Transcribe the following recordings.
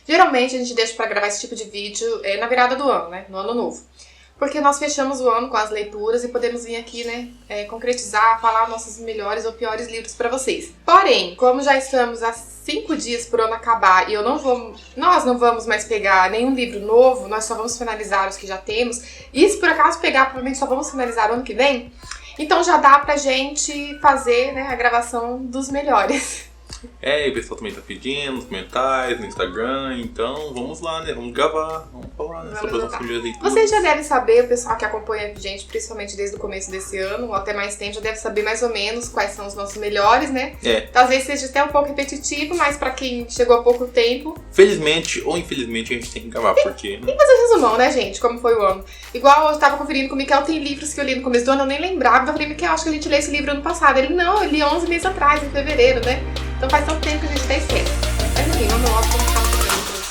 Geralmente a gente deixa pra gravar esse tipo de vídeo na virada do ano, né? No ano novo. Porque nós fechamos o ano com as leituras e podemos vir aqui, né, concretizar, falar nossos melhores ou piores livros pra vocês. Porém, como já estamos há 5 dias pro ano acabar e nós não vamos mais pegar nenhum livro novo, nós só vamos finalizar os que já temos. E se por acaso pegar, provavelmente só vamos finalizar o ano que vem. Então já dá pra gente fazer, né, a gravação dos melhores. E o pessoal também tá pedindo nos comentários, no Instagram, então vamos lá, né? Vamos gravar, vamos falar, né? Sobre as nossas primeiras leituras. Vocês já devem saber, o pessoal que acompanha a gente, principalmente desde o começo desse ano, ou até mais tempo, já deve saber mais ou menos quais são os nossos melhores, né? Então, às vezes seja até um pouco repetitivo, mas pra quem chegou há pouco tempo... Felizmente ou infelizmente a gente tem que gravar, porque... Tem que fazer um resumão, né, gente? Como foi o ano. Igual eu tava conferindo com o Miquel, tem livros que eu li no começo do ano, eu nem lembrava. Eu falei, Miquel, acho que a gente leu esse livro ano passado. Ele, não, eu li 11 meses atrás, em fevereiro, né? Então faz tanto tempo que a gente até esquece. Mas enfim, vamos lá, vamos falar sobre livros.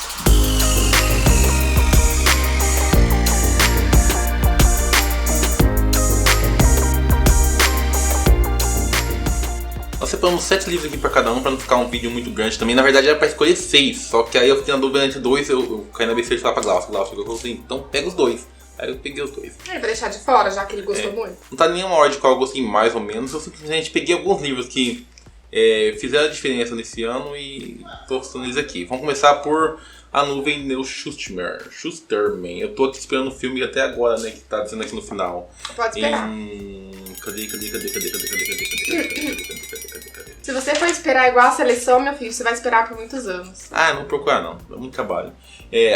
Nós separamos 7 livros aqui pra cada um, pra não ficar um vídeo muito grande também. Na verdade era pra escolher 6, só que aí eu fiquei na dúvida entre 2, eu caí na besteira de falar pra Glaucio. Glaucio falou assim, então pega os 2. Aí eu peguei os 2. Pra deixar de fora, já que ele gostou muito? Não tá nenhuma ordem de qual eu gostei mais ou menos, eu simplesmente peguei alguns livros que fizeram a diferença nesse ano e tô postando eles aqui. Vamos começar por A Nuvem Neil Schusterman. Eu tô aqui esperando o filme até agora, né, que tá dizendo aqui no final. Pode esperar. Cadê? Se você for esperar igual a seleção, meu filho, você vai esperar por muitos anos. Não vou procurar não, dá muito trabalho.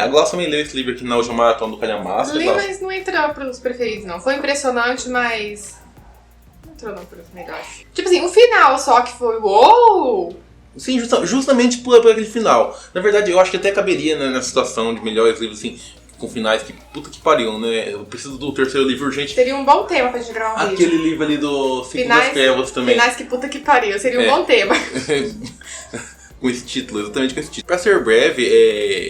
A Glaucia também leu esse livro aqui na última maratona do Calhamaço. Li, mas não entrou pros preferidos não. Foi impressionante, mas... não entrou não pros melhores. Tipo assim, o final só que foi uou! Sim, justamente por aquele final. Na verdade, eu acho que até caberia, né, nessa situação de melhores livros, assim, com finais que puta que pariu, né? Eu preciso do terceiro livro urgente. Seria um bom tema pra gente gravar um vídeo. Aquele livro ali do Ciclo das Trevas também. Finais que puta que pariu, seria um bom tema. Com esse título, exatamente com esse título. Pra ser breve,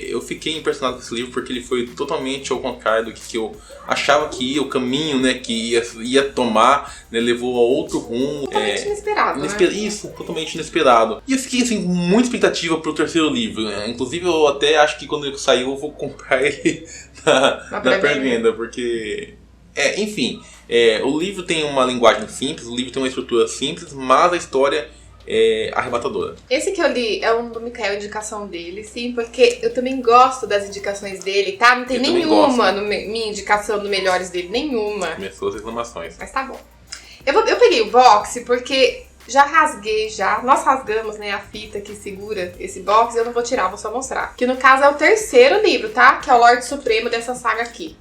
eu fiquei impressionado com esse livro porque ele foi totalmente ao contrário do que eu achava que ia, o caminho, né, que ia tomar, né, levou a outro rumo. Totalmente inesperado, né? Isso, totalmente inesperado. E eu fiquei, assim, com muita expectativa pro terceiro livro. Inclusive, eu até acho que quando ele saiu, eu vou comprar ele na pré-venda, porque... enfim, o livro tem uma linguagem simples, o livro tem uma estrutura simples, mas a história... arrebatadora. Esse que eu li é um do Miquel, indicação dele, sim, porque eu também gosto das indicações dele, tá? Não tem nenhuma minha indicação do melhores dele, nenhuma. Começou as reclamações. Mas tá bom. Eu peguei o box porque já rasguei, nós rasgamos, né, a fita que segura esse box, eu não vou tirar, vou só mostrar. Que no caso é o terceiro livro, tá? Que é o Lorde Supremo dessa saga aqui.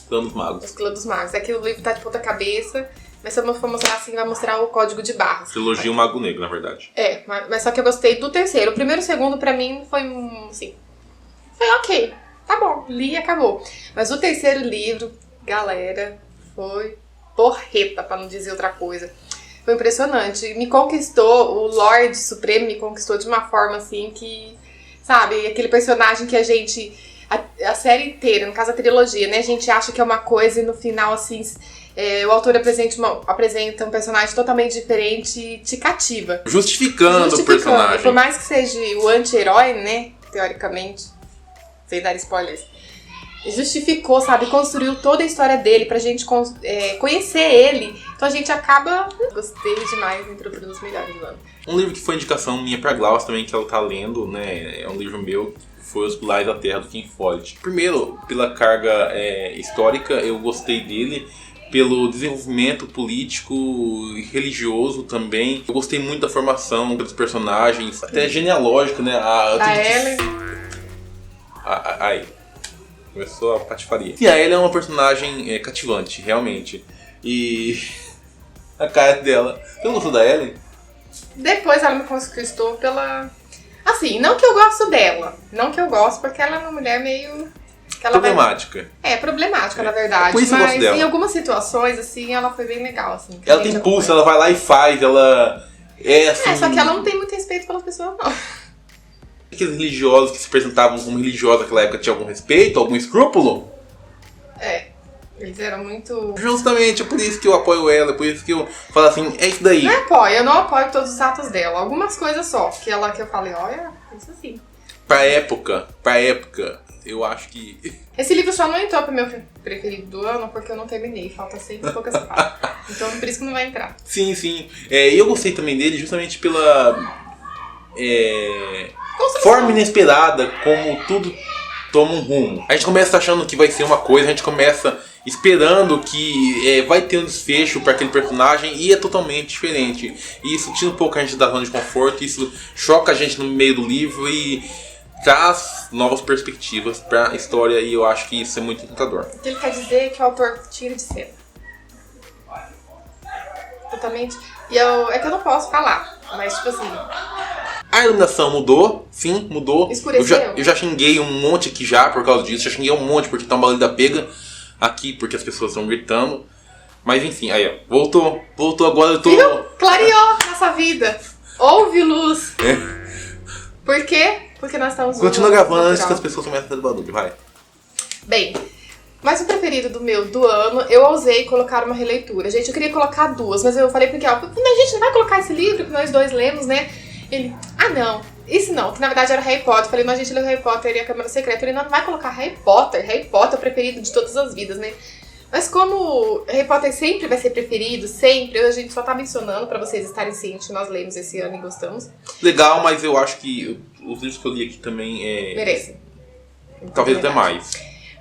Clã dos Magos. Os Clã dos Magos. Aqui o livro tá de ponta cabeça. Mas se eu for mostrar assim, vai mostrar o código de barras. Trilogia O Mago Negro, na verdade. Mas só que eu gostei do terceiro. O primeiro e o segundo, pra mim, foi assim... foi ok. Tá bom, li e acabou. Mas o terceiro livro, galera, foi porreta, pra não dizer outra coisa. Foi impressionante. Me conquistou, o Lorde Supremo me conquistou de uma forma assim que... sabe, aquele personagem que a gente... A série inteira, no caso a trilogia, né? A gente acha que é uma coisa e no final, assim... o autor apresenta um personagem totalmente diferente e te cativa. Justificando o personagem. Por mais que seja o anti-herói, né? Teoricamente. Sem dar spoilers. Justificou, sabe? Construiu toda a história dele pra gente conhecer ele. Então a gente acaba... Gostei demais, entrou para um dos melhores do ano. Um livro que foi indicação minha pra Glaucia também, que ela tá lendo, né? É um livro meu. Foi Os Pilares da Terra, do Ken Follett. Primeiro, pela carga histórica, eu gostei dele. Pelo desenvolvimento político e religioso também. Eu gostei muito da formação dos personagens, até genealógica, né? A Ellen. Aí. Começou a patifaria. E a Ellen é uma personagem cativante, realmente. E a cara dela... Você não gostou da Ellen? Depois ela me conquistou pela... Assim, não que eu gosto dela. Não que eu gosto, porque ela é uma mulher meio... problemática. problemática, na verdade. Por isso eu gosto dela. Em algumas situações, assim, ela foi bem legal, assim. Ela tem pulso, ela vai lá e faz, ela assim... só que ela não tem muito respeito pelas pessoas, não. Aqueles religiosos que se apresentavam como religiosos naquela época tinham algum respeito, algum escrúpulo? Eles eram muito... Justamente, é por isso que eu apoio ela, é por isso que eu falo assim, é isso daí. Eu não apoio todos os atos dela. Algumas coisas só, que eu falei, olha, isso assim. Pra época, eu acho que... Esse livro só não entrou pro meu preferido do ano porque eu não terminei, falta 100 e poucas páginas. Então por isso que não vai entrar. Sim. Eu gostei também dele justamente pela forma inesperada como tudo toma um rumo. A gente começa achando que vai ser uma coisa, a gente começa esperando que vai ter um desfecho para aquele personagem e é totalmente diferente. E isso tira um pouco a gente da zona de conforto, isso choca a gente no meio do livro e traz novas perspectivas para a história, e eu acho que isso é muito encantador. O que ele quer dizer é que o autor tira de cena. Totalmente. E é que eu não posso falar, mas tipo assim... A iluminação mudou, sim, mudou. Escureceu. Eu já xinguei um monte aqui já por causa disso, já xinguei um monte porque tá um barulho da pega aqui, porque as pessoas estão gritando. Mas enfim, aí ó, voltou agora, eu tô... Viu? Clareou nossa vida. Houve luz. Por quê? Porque nós estamos... Continua gravando antes que as pessoas comecem a fazer barulho, vai. Bem, mas o preferido do ano, eu ousei colocar uma releitura. Gente, eu queria colocar duas, mas eu falei pro Miguel, a gente não vai colocar esse livro que nós dois lemos, né? Ele, não, isso não, que na verdade era Harry Potter. Eu falei, mas a gente leu Harry Potter e a Câmara Secreta. Ele não vai colocar Harry Potter é o preferido de todas as vidas, né? Mas como Harry Potter sempre vai ser preferido, sempre, a gente só tá mencionando pra vocês estarem cientes que nós lemos esse ano e gostamos. Legal, mas eu acho que os livros que eu li aqui também merecem. Talvez até mais.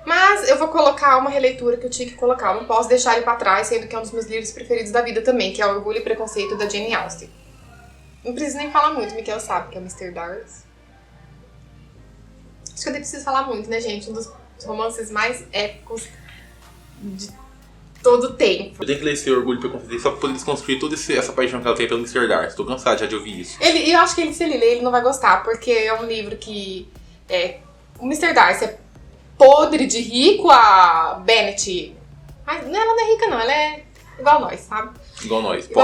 Mas eu vou colocar uma releitura que eu tinha que colocar. Eu não posso deixar ele pra trás, sendo que é um dos meus livros preferidos da vida também, que é Orgulho e Preconceito, da Jane Austen. Não preciso nem falar muito, o Miguel sabe que é o Mr. Darcy. Acho que eu nem preciso falar muito, né, gente? Um dos romances mais épicos de todo o tempo. Eu tenho que ler esse Orgulho e Preconceito só pra poder desconstruir toda essa paixão que ela tem pelo Mr. Darcy. Tô cansado já de ouvir isso. Eu acho que se ele ler, ele não vai gostar, porque é um livro que... o Mr. Darcy é podre de rico, a Bennet... Mas ela não é rica não, ela é igual nós, sabe? Igual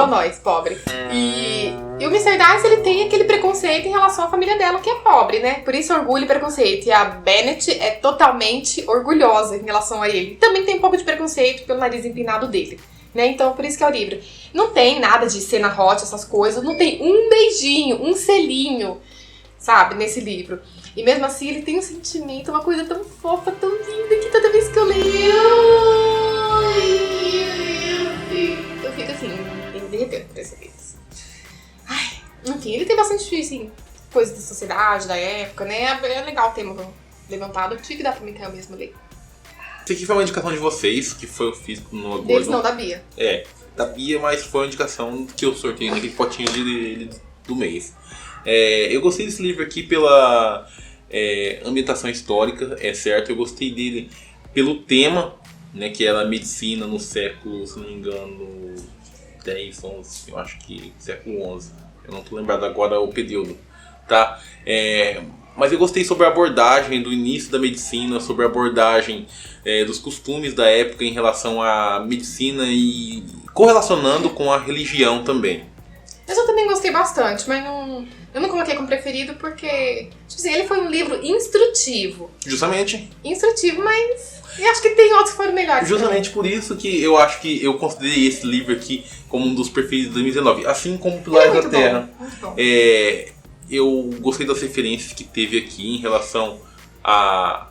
nós, pobre. E o Mr. Darcy, ele tem aquele preconceito em relação à família dela, que é pobre, né? Por isso, orgulho e preconceito. E a Bennet é totalmente orgulhosa em relação a ele. Também tem um pouco de preconceito pelo nariz empinado dele, né? Então, por isso que é o livro. Não tem nada de cena hot, essas coisas. Não tem um beijinho, um selinho, sabe? Nesse livro. E mesmo assim, ele tem um sentimento, uma coisa tão fofa, tão linda, que toda vez que eu leio... eu fico assim, derretendo por essa vez. Enfim, ele tem bastante, assim, coisas da sociedade, da época, né? É legal o tema levantado. Eu tinha que dar pra Mikael mesmo ler. Esse aqui foi uma indicação de vocês, que foi eu fiz no Agora. Deles não, da Bia. Da Bia, mas foi uma indicação que eu sorteei naquele potinho do mês. Eu gostei desse livro aqui pela ambientação histórica, é certo. Eu gostei dele pelo tema, né, que era a medicina no século, se não me engano, 10, 11, eu acho que século 11. Eu não tô lembrado agora o período, tá? Mas eu gostei sobre a abordagem do início da medicina, sobre a abordagem dos costumes da época em relação à medicina e correlacionando com a religião também. Eu também gostei bastante, mas eu não coloquei como preferido porque, tipo assim, ele foi um livro instrutivo. Justamente. Instrutivo, mas eu acho que tem outros que foram melhores. Justamente por isso que eu acho que eu considerei esse livro aqui como um dos preferidos de 2019. Assim como Pilares da Terra. Muito bom. Eu gostei das referências que teve aqui em relação a...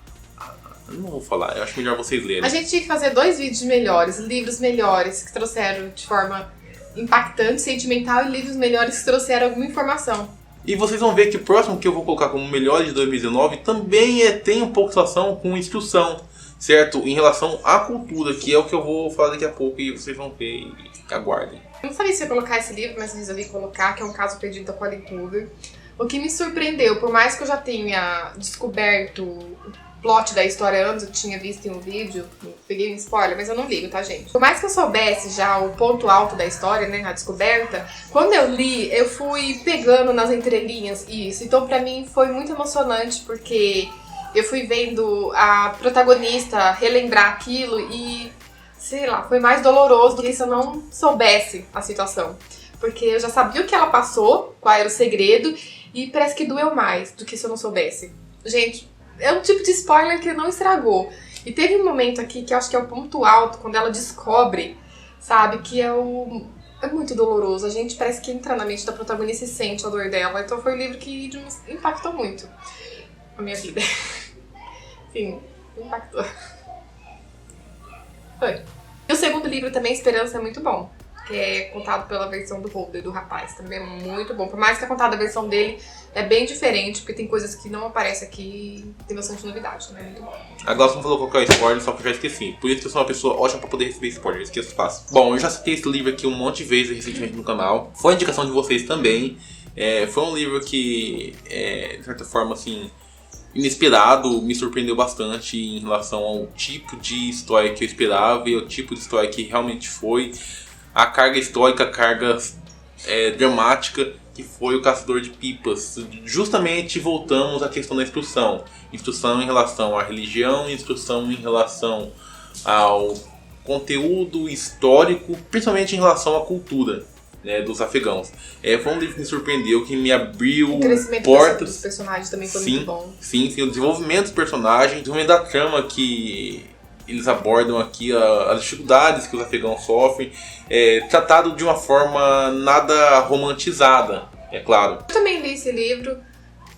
Não vou falar, eu acho melhor vocês lerem. A gente tinha que fazer 2 vídeos melhores, livros melhores, que trouxeram de forma impactante, sentimental, e livros melhores que trouxeram alguma informação. E vocês vão ver que o próximo que eu vou colocar como melhor de 2019 também tem um pouco de relação com instrução, certo? Em relação à cultura, que é o que eu vou falar daqui a pouco e vocês vão ver e aguardem. Eu não sabia se ia colocar esse livro, mas eu resolvi colocar, que é um caso perdido da Colin Hoover. O que me surpreendeu, por mais que eu já tenha descoberto o plot da história antes, eu tinha visto em um vídeo, peguei um spoiler, mas eu não ligo, tá, gente? Por mais que eu soubesse já o ponto alto da história, né, a descoberta, quando eu li, eu fui pegando nas entrelinhas isso. Então, pra mim, foi muito emocionante, porque eu fui vendo a protagonista relembrar aquilo e, sei lá, foi mais doloroso do que se eu não soubesse a situação. Porque eu já sabia o que ela passou, qual era o segredo, e parece que doeu mais do que se eu não soubesse. Gente, é um tipo de spoiler que não estragou. E teve um momento aqui que eu acho que é o ponto alto, quando ela descobre, sabe, que é muito doloroso. A gente parece que entra na mente da protagonista e sente a dor dela. Então foi um livro que impactou muito. a minha vida. Sim, impactou. Foi. E o segundo livro também, Esperança, é muito bom. Que é contado pela versão do Holder, do rapaz. Também é muito bom. Por mais que a contada a versão dele é bem diferente, porque tem coisas que não aparecem aqui e tem bastante novidade, né? Muito bom. A Glaucia não falou qual que é o spoiler, só que eu já esqueci. Por isso que eu sou uma pessoa ótima pra poder receber spoiler, eu esqueço fácil. Bom, eu já citei esse livro aqui um monte de vezes recentemente no canal. Foi indicação de vocês também. Foi um livro que, de certa forma, assim, inesperado, me surpreendeu bastante em relação ao tipo de história que eu esperava e ao tipo de história que realmente foi. A carga histórica, a carga dramática, que foi o Caçador de Pipas. Justamente voltamos à questão da instrução. Instrução em relação à religião, instrução em relação ao conteúdo histórico, principalmente em relação à cultura, né, dos afegãos. Foi um livro que me surpreendeu, que me abriu o crescimento portas. dos personagens também foi muito bom. Sim, o desenvolvimento dos personagens, o desenvolvimento da trama que eles abordam aqui, as dificuldades que os afegãos sofrem, tratado de uma forma nada romantizada, é claro. Eu também li esse livro,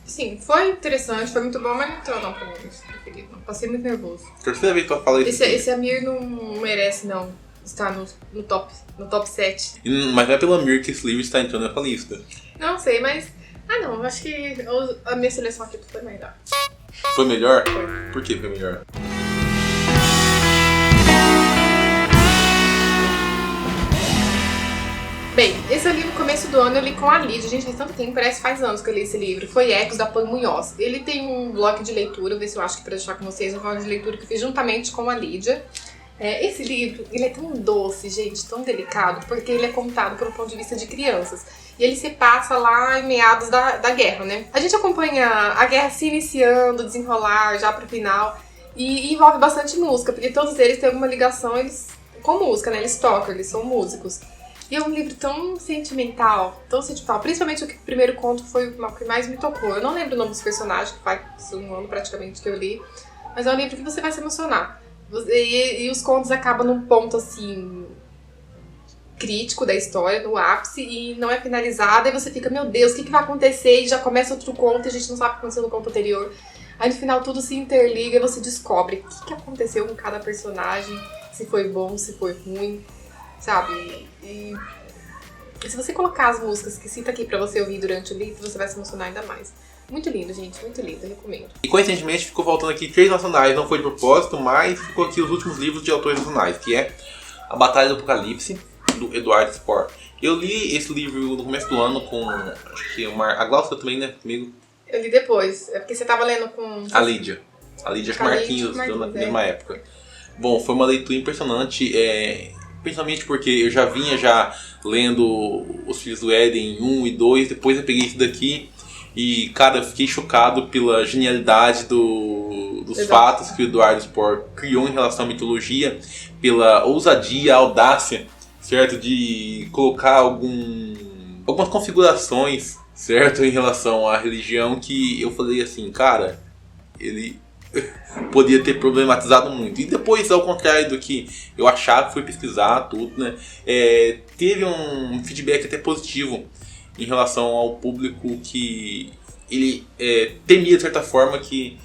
sim, foi interessante, foi muito bom, mas não entrou não pra mim esse livro. Passei muito nervoso. Terceira vez que eu falo isso. Esse Amir não merece não estar no top 7. Mas não é pelo Amir que esse livro está entrando nessa lista. Não sei, mas... não, acho que a minha seleção aqui foi melhor. Foi melhor? Foi. Por que foi melhor? Bem, esse é o livro começo do ano, eu li com a Lídia. Gente, faz tanto tempo, parece que faz anos que eu li esse livro. Foi Ecos, da Pan Munhoz. Ele tem um bloco de leitura, vou ver se eu acho que pra deixar com vocês, um bloco de leitura que eu fiz juntamente com a Lídia. Esse livro, ele é tão doce, gente, tão delicado, porque ele é contado pelo ponto de vista de crianças. E ele se passa lá em meados da guerra, né? A gente acompanha a guerra se iniciando, desenrolar já pro final, e envolve bastante música, porque todos eles têm alguma ligação com música, né? Eles tocam, eles são músicos. E é um livro tão sentimental, principalmente o primeiro conto foi o que mais me tocou. Eu não lembro o nome dos personagens, que faz um ano praticamente que eu li, mas é um livro que você vai se emocionar. E os contos acabam num ponto, assim, crítico da história, no ápice, e não é finalizado, e você fica, meu Deus, o que vai acontecer? E já começa outro conto, e a gente não sabe o que aconteceu no conto anterior. Aí no final tudo se interliga e você descobre o que aconteceu com cada personagem, se foi bom, se foi ruim, sabe? E se você colocar as músicas que cita aqui pra você ouvir durante o livro, você vai se emocionar ainda mais. Muito lindo, gente, muito lindo, eu recomendo. E coincidentemente ficou faltando aqui 3 nacionais, não foi de propósito, mas ficou aqui os últimos livros de autores nacionais, que é A Batalha do Apocalipse, do Eduardo Spohr. Eu li esse livro no começo do ano com, acho que a Glaucia também, né, comigo. Eu li depois, é porque você tava lendo com... A Lídia, acho que Marquinhos, na mesma época. Bom, foi uma leitura impressionante, principalmente porque eu já vinha lendo Os Filhos do Éden 1 e 2, depois eu peguei esse daqui. E, cara, eu fiquei chocado pela genialidade dos fatos que o Eduardo Spohr criou em relação à mitologia, pela ousadia, a audácia, certo? De colocar algumas configurações, certo? Em relação à religião, que eu falei assim, cara, ele podia ter problematizado muito. E depois, ao contrário do que eu achava, fui pesquisar tudo, né? Teve um feedback até positivo em relação ao público, que ele temia, de certa forma, que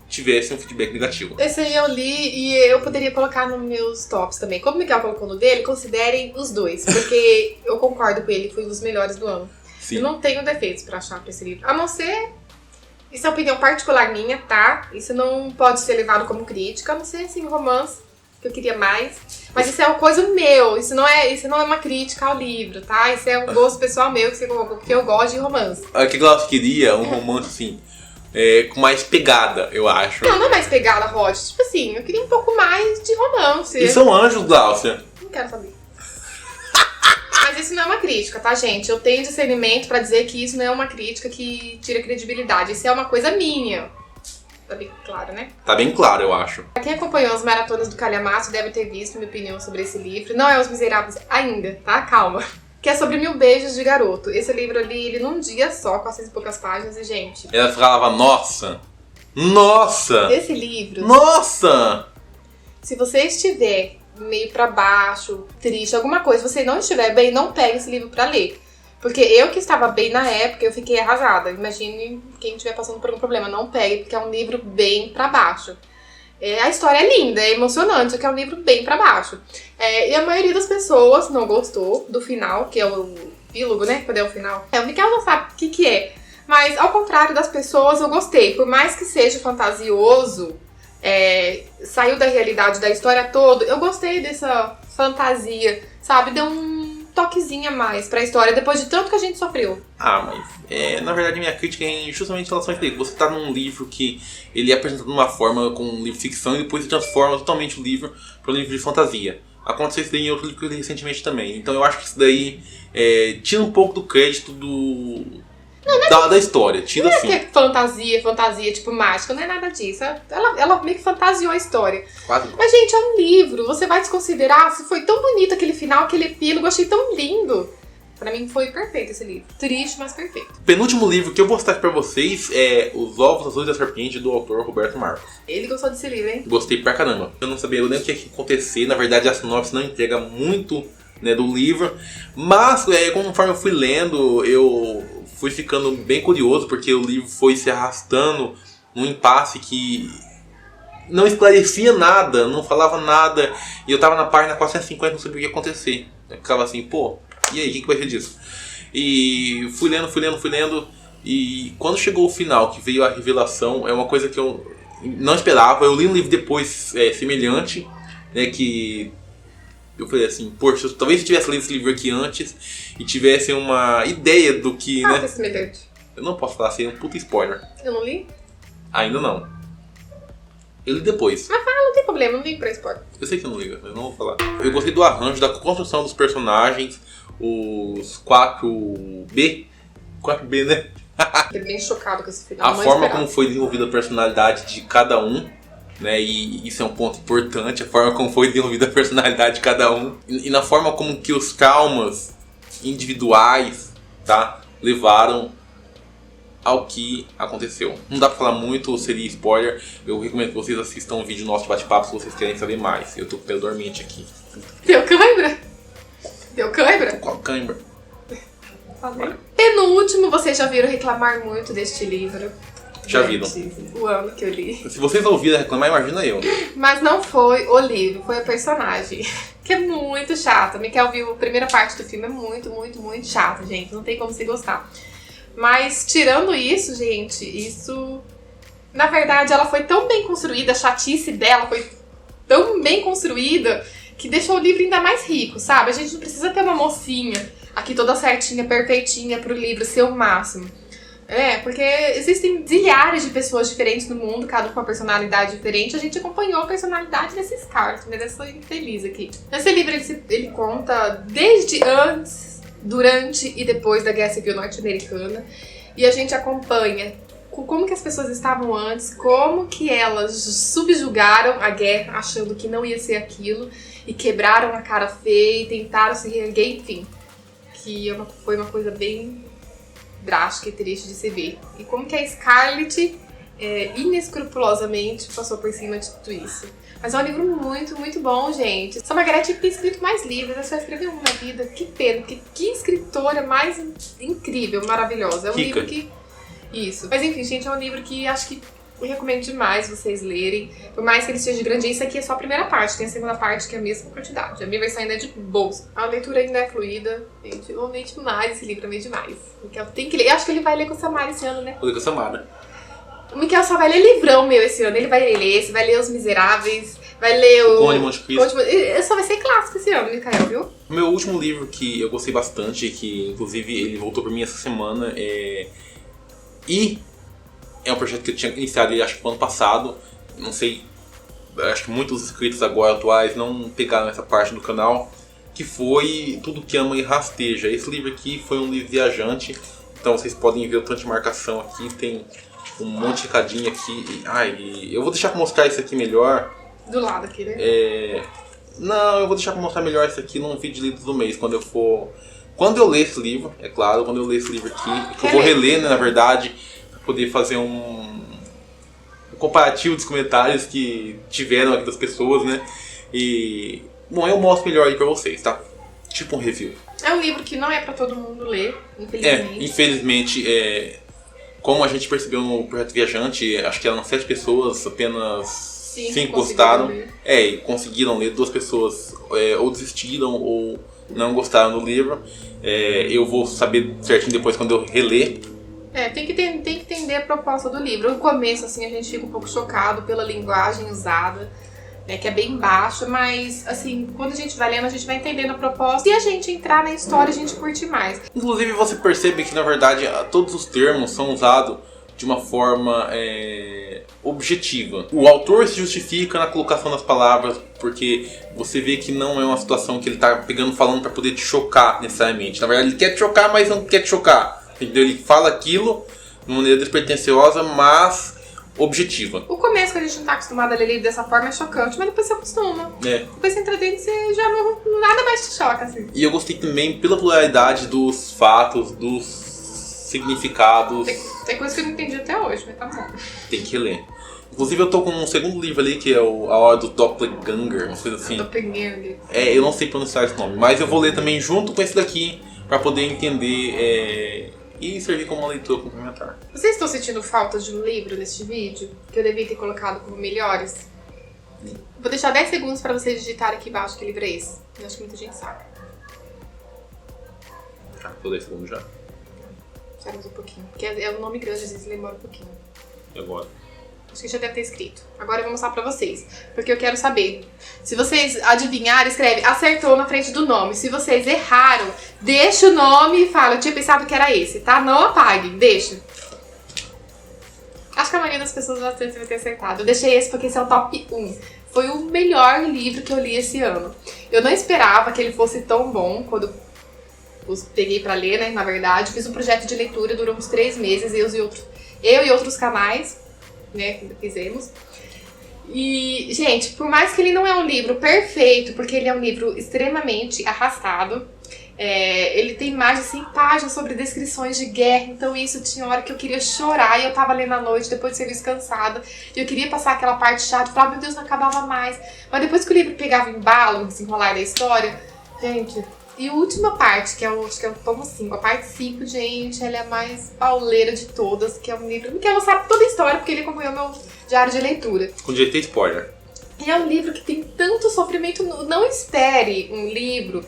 tivesse um feedback negativo. Esse aí eu li e eu poderia colocar nos meus tops também. Como o Miguel colocou no dele, considerem os dois, porque eu concordo com ele, foi um dos melhores do ano. Sim. Eu não tenho defeitos pra achar pra esse livro, a não ser... Isso é opinião particular minha, tá? Isso não pode ser levado como crítica, a não ser, assim, romance, que eu queria mais. Mas isso é uma coisa meu, isso não é uma crítica ao livro, tá? Isso é um gosto pessoal meu, porque eu gosto de romance. O que Glaucia queria, um romance, assim, com mais pegada, eu acho. Não é mais pegada, Rod. Tipo assim, eu queria um pouco mais de romance. E são anjos, Glaucia. Não quero saber. Mas isso não é uma crítica, tá, gente? Eu tenho discernimento pra dizer que isso não é uma crítica que tira credibilidade. Isso é uma coisa minha. Tá bem claro, né? Tá bem claro, eu acho. Quem acompanhou as maratonas do Calhamaço deve ter visto minha opinião sobre esse livro. Não é Os Miseráveis ainda, tá? Calma. Que é sobre 1000 beijos de garoto. Esse livro eu li ele num dia só, 400 e poucas páginas, e, gente... Ela falava, nossa! Nossa! Esse livro... Nossa! Se você estiver meio pra baixo, triste, alguma coisa, se você não estiver bem, não pegue esse livro pra ler. Porque eu que estava bem na época, eu fiquei arrasada. Imagine quem estiver passando por algum problema. Não pegue, porque é um livro bem pra baixo. A história é linda, é emocionante, só que é um livro bem pra baixo. E a maioria das pessoas não gostou do final, que é o epílogo, né? Quando é o final. O Mikael não sabe o que é. Mas, ao contrário das pessoas, eu gostei. Por mais que seja fantasioso, saiu da realidade da história toda, eu gostei dessa fantasia, sabe? Deu um toquezinho a mais pra história, depois de tanto que a gente sofreu. Mas na verdade minha crítica é justamente em relação a isso aí. Você tá num livro que ele é apresentado de uma forma com um livro de ficção e depois se transforma totalmente o livro para um livro de fantasia. Aconteceu isso daí em outro livro que eu li recentemente também. Então eu acho que isso daí tira um pouco do crédito da história. Tira não é assim. que é fantasia, tipo mágica, não é nada disso. Ela meio que fantasiou a história. Quase. Mas, gente, é um livro. Você vai desconsiderar se foi tão bonito aquele final, aquele epílogo. Eu achei tão lindo. Pra mim foi perfeito esse livro. Triste, mas perfeito. O penúltimo livro que eu vou citar aqui pra vocês é Os Ovos Azuis da Serpente, do autor Roberto Marcos. Ele gostou desse livro, hein? Gostei pra caramba. Eu não sabia nem o que ia acontecer. Na verdade, a sinopse não entrega muito, né, do livro. Mas, conforme eu fui lendo, eu fui ficando bem curioso, porque o livro foi se arrastando num impasse que não esclarecia nada, não falava nada. E eu tava na página 450 e não sabia o que ia acontecer. Eu ficava assim, pô, e aí, o que vai ser disso? E fui lendo. E quando chegou o final, que veio a revelação, é uma coisa que eu não esperava. Eu li um livro depois semelhante, né, que eu falei assim, poxa, talvez eu tivesse lido esse livro aqui antes e tivesse uma ideia do que, né? É semelhante. Eu não posso falar, seria um puta spoiler. Eu não li? Ainda não. Eu li depois. Mas fala, não tem problema, não ligo pra spoiler. Eu sei que você não liga, mas não vou falar. Eu gostei do arranjo, da construção dos personagens, os 4B, né? Fiquei bem chocado com esse final. A forma como foi desenvolvida a personalidade de cada um, né? E isso é um ponto importante, a forma como foi desenvolvida a personalidade de cada um. E na forma como que os traumas individuais, tá, levaram ao que aconteceu. Não dá pra falar muito, seria spoiler. Eu recomendo que vocês assistam um vídeo nosso de bate-papo se vocês querem saber mais. Eu tô com o pé dormente aqui. Deu cãibra? Deu cãibra? Qual cãibra? Penúltimo, vocês já viram reclamar muito deste livro. Já viram. O ano que eu li. Se vocês ouviram reclamar, imagina eu. Mas não foi o livro, foi o personagem. Que é muito chato. Mikael viu a primeira parte do filme, é muito, muito, muito chato, gente. Não tem como se gostar. Mas tirando isso, gente, isso... Na verdade, ela foi tão bem construída, a chatice dela foi tão bem construída que deixou o livro ainda mais rico, sabe? A gente não precisa ter uma mocinha aqui toda certinha, perfeitinha pro livro ser o máximo. Porque existem zilhares de pessoas diferentes no mundo, cada com uma personalidade diferente. A gente acompanhou a personalidade desse Scarlett, né, dessa infeliz aqui. Nesse livro ele conta desde antes, durante e depois da Guerra Civil Norte-Americana. E a gente acompanha como que as pessoas estavam antes, como que elas subjugaram a guerra, achando que não ia ser aquilo, e quebraram a cara feia e tentaram se reerguer, enfim. Que foi uma coisa bem drástica e triste de se ver. E como que a Scarlett inescrupulosamente passou por cima de tudo isso. Mas é um livro muito, muito bom, gente. Só Margaret tinha que ter escrito mais livros, ela só escreveu um na vida. Que pena, porque que escritora mais incrível, maravilhosa. É um livro que... Isso. Mas enfim, gente, é um livro que acho que eu recomendo demais vocês lerem. Por mais que ele seja grande, isso aqui é só a primeira parte. Tem a segunda parte que é a mesma quantidade. A minha versão ainda é de bolsa. A leitura ainda é fluida. Gente, eu amei demais esse livro, amei demais. O Mikael tem que ler. Eu acho que ele vai ler com o Samara esse ano, né? Vou ler com a Samara. O Mikael só vai ler livrão meu esse ano. Ele vai ler esse, vai ler Os Miseráveis, vai ler o... Conde de Monte Cristo. Só vai ser clássico esse ano, Mikael, viu? O meu último livro que eu gostei bastante, que inclusive ele voltou pra mim essa semana, E é um projeto que eu tinha iniciado ele, acho que no ano passado. Não sei, acho que muitos inscritos agora atuais não pegaram essa parte do canal, que foi Tudo que Ama e Rasteja. Esse livro aqui foi um livro viajante, então vocês podem ver o tanto de marcação aqui, tem um monte de recadinho aqui. Eu vou deixar pra mostrar isso aqui melhor. Do lado aqui, né? Não, eu vou deixar pra mostrar melhor isso aqui num vídeo de livros do mês, quando eu ler esse livro, é claro, quando eu ler esse livro aqui, que eu vou reler, né, na verdade, pra poder fazer um comparativo dos comentários que tiveram aqui das pessoas, né? E, bom, eu mostro melhor aí pra vocês, tá? Tipo um review. É um livro que não é pra todo mundo ler, infelizmente. Infelizmente, como a gente percebeu no Projeto Viajante, acho que eram 7 pessoas, apenas 5 gostaram. E conseguiram ler, 2 pessoas ou desistiram ou não gostaram do livro. Eu vou saber certinho depois quando eu reler. Tem que entender a proposta do livro. No começo, assim, a gente fica um pouco chocado pela linguagem usada, né, que é bem baixa, mas, assim, quando a gente vai lendo, a gente vai entendendo a proposta e a gente entrar na história, a gente curte mais. Inclusive, você percebe que, na verdade, todos os termos são usados de uma forma objetiva. O autor se justifica na colocação das palavras, porque você vê que não é uma situação que ele está pegando, falando para poder te chocar necessariamente. Na verdade, ele quer te chocar, mas não quer te chocar. Entendeu? Ele fala aquilo de uma maneira despretensiosa, mas objetiva. O começo, que a gente não tá acostumado a ler livro dessa forma, é chocante, mas depois você acostuma. Depois você entra dentro e você já nada mais te choca, assim. E eu gostei também pela pluralidade dos fatos, dos significados. Tem coisa que eu não entendi até hoje, mas tá bom. Tem que ler. Inclusive, eu tô com um segundo livro ali, que é A Hora do Doppelganger, uma coisa assim. Doppelganger. Eu não sei pronunciar esse nome, mas eu vou ler também junto com esse daqui, pra poder entender e servir como uma leitura complementar. Vocês estão sentindo falta de um livro neste vídeo? Que eu devia ter colocado como melhores? Vou deixar 10 segundos pra vocês digitarem aqui embaixo que livro é esse. Eu acho que muita gente sabe. Tô 10 segundos já. Esperamos um pouquinho. Porque é um nome grande, às vezes demora um pouquinho. E agora? Acho que já deve ter escrito. Agora eu vou mostrar pra vocês. Porque eu quero saber. Se vocês adivinharem, escreve acertou na frente do nome. Se vocês erraram, deixa o nome e fala, eu tinha pensado que era esse, tá? Não apague, deixa. Acho que a maioria das pessoas vai ter acertado. Eu deixei esse porque esse é o top 1. Foi o melhor livro que eu li esse ano. Eu não esperava que ele fosse tão bom quando os peguei pra ler, né? Na verdade, fiz um projeto de leitura, durou uns 3 meses, eu e outros canais, né, que fizemos. E, gente, por mais que ele não é um livro perfeito, porque ele é um livro extremamente arrastado, ele tem mais de 100 páginas sobre descrições de guerra, então isso tinha hora que eu queria chorar e eu tava lendo à noite, depois de serviço cansada, e eu queria passar aquela parte chata, e falava, meu Deus, não acabava mais. Mas depois que o livro pegava embalo, desenrolar da história, gente... E a última parte, que acho que é o tomo 5, a parte 5, gente, ela é a mais pauleira de todas, que é um livro que ela sabe toda a história, porque ele acompanhou meu diário de leitura. Com direito a spoiler. E é um livro que tem tanto sofrimento, não espere um livro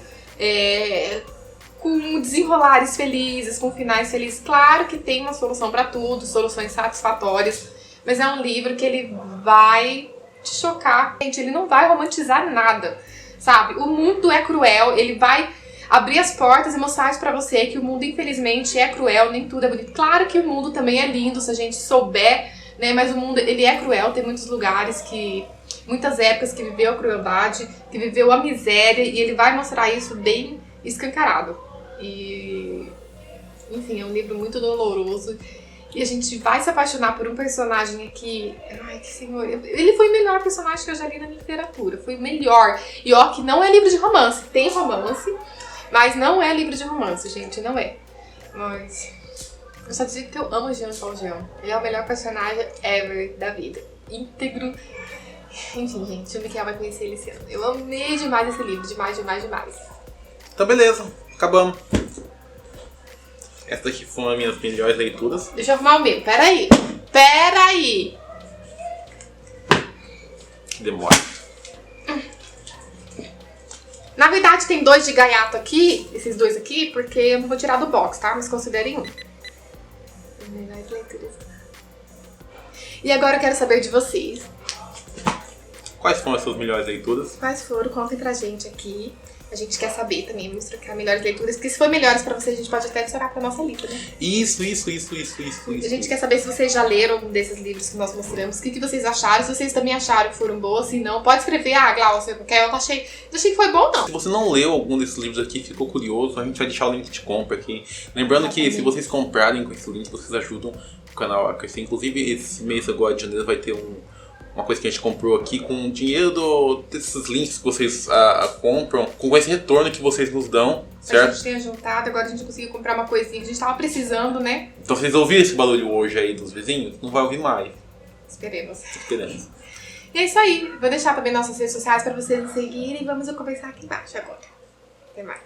com desenrolares felizes, com finais felizes. Claro que tem uma solução pra tudo, soluções satisfatórias, mas é um livro que ele vai te chocar. Gente, ele não vai romantizar nada, sabe? O mundo é cruel, ele vai abrir as portas e mostrar isso pra você, que o mundo infelizmente é cruel, nem tudo é bonito. Claro que o mundo também é lindo se a gente souber, né? Mas o mundo, ele é cruel, tem muitos lugares muitas épocas que viveu a crueldade, que viveu a miséria, e ele vai mostrar isso bem escancarado. E, enfim, é um livro muito doloroso. E a gente vai se apaixonar por um personagem aqui. Ai, que senhor. Ele foi o melhor personagem que eu já li na literatura. Foi o melhor. E ó, que não é livro de romance. Tem romance, mas não é livro de romance, gente. Não é. Mas eu só digo que eu amo o Jean Valjean. Ele é o melhor personagem ever da vida. Íntegro. Enfim, gente, o Miquel vai conhecer ele esse ano. Eu amei demais esse livro. Demais, demais, demais. Então, beleza. Acabamos. Essa daqui foi uma das minhas melhores leituras. Deixa eu arrumar o meu. Peraí. Peraí. Demora. Na verdade, tem 2 de gaiato aqui. Esses 2 aqui, porque eu não vou tirar do box, tá? Mas considerem um. Melhores leituras. E agora eu quero saber de vocês. Quais foram as suas melhores leituras? Quais foram? Contem pra gente aqui. A gente quer saber também, vamos trocar melhores leituras, porque se for melhores pra vocês, a gente pode até adicionar pra nossa lista, né? Isso. A gente quer saber se vocês já leram algum desses livros que nós mostramos, o que vocês acharam, se vocês também acharam que foram boas, se não, pode escrever, Glaucia, porque eu não achei que foi bom, não. Se você não leu algum desses livros aqui, ficou curioso, a gente vai deixar o link de compra aqui. Lembrando que se vocês comprarem com esse link, vocês ajudam o canal a crescer. Inclusive, esse mês agora de janeiro vai ter uma coisa que a gente comprou aqui com o dinheiro desses links que vocês compram, com esse retorno que vocês nos dão, certo? A gente tem juntado, agora a gente conseguiu comprar uma coisinha que a gente tava precisando, né? Então vocês ouviram esse barulho hoje aí dos vizinhos? Não vai ouvir mais. Esperemos. E é isso aí. Vou deixar também nossas redes sociais pra vocês nos seguirem e vamos conversar aqui embaixo agora. Até mais.